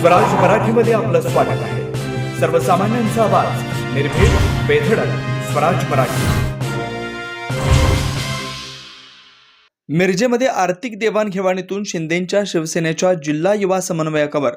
स्वराज मराठीमध्ये आपलं स्वागत आहे। सर्वसामान्यांचा आवाज, निर्भीड, बेधडक, स्वराज मराठी। मिरजेमध्ये आर्थिक देवाणघेवाणीतून शिंदेंच्या शिवसेनेच्या जिल्हा युवा समन्वयकावर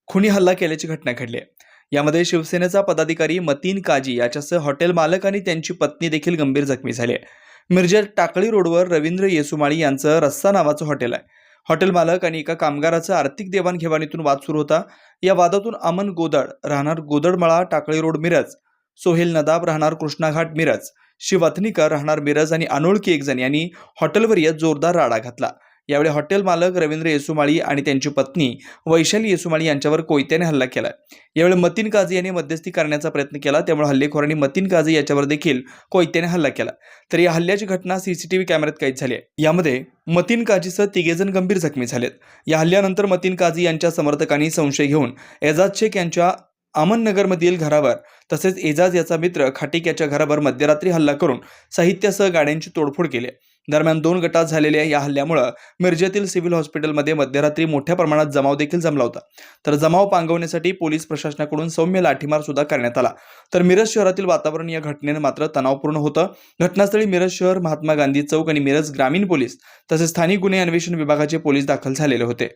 खुनी हल्ला केल्याची घटना घडली आहे। यामध्ये शिवसेनेचा पदाधिकारी मतीन काजी याच्यासह हॉटेल मालक आणि त्यांची पत्नी देखील गंभीर जखमी झाले आहे। मिरजेत टाकळी रोडवर रवींद्र येसुमाळी यांचं रस्सा नावाचं हॉटेल आहे। हॉटेल मालक आणि एका कामगाराचं आर्थिक देवाणघेवाणीतून वाद सुरू होता। या वादातून अमन गोदड राहणार गोदडमळा टाकळी रोड मिरज, सोहेल नदाब राहणार कृष्णाघाट मिरज, शिव अथनीकर राहणार मिरज आणि अनोळखी एक जण यांनी हॉटेलवर येत जोरदार राडा घातला। यावेळी हॉटेल मालक रवींद्र येसुमाळी आणि त्यांची पत्नी वैशाली येसुमाळी यांच्यावर कोयत्याने हल्ला केला। यावेळी मतीन काजी यांनी मध्यस्थी करण्याचा प्रयत्न केला, त्यामुळे हल्लेखोरांनी मतीन काजी याच्यावर देखील कोयत्याने हल्ला केला। तर या हल्ल्याची घटना सीसीटीव्ही कॅमेऱ्यात कैद झाली आहे। यामध्ये मतीन काजीसह तिघेजण गंभीर जखमी झालेत। या हल्ल्यानंतर मतीन काजी यांच्या समर्थकांनी संशय घेऊन एजाज शेख यांच्या अमननगरमधील घरावर तसेच एजाज याचा मित्र खाटिक याच्या घरावर मध्यरात्री हल्ला करून साहित्यासह गाड्यांची तोडफोड केली। दरम्यान 2 गटात झालेल्या या हल्ल्यामुळे मिरजेतील सिव्हिल हॉस्पिटलमध्ये मध्यरात्री मोठ्या प्रमाणात जमाव देखील जमला होता। तर जमाव पांगवण्यासाठी पोलीस प्रशासनाकडून सौम्य लाठीमार सुद्धा करण्यात आला। तर मिरज शहरातील वातावरण या घटनेने मात्र तणावपूर्ण होतं। घटनास्थळी मिरज शहर, महात्मा गांधी चौक आणि मिरज ग्रामीण पोलीस तसेच स्थानिक गुन्हे अन्वेषण विभागाचे पोलीस दाखल झालेले होते।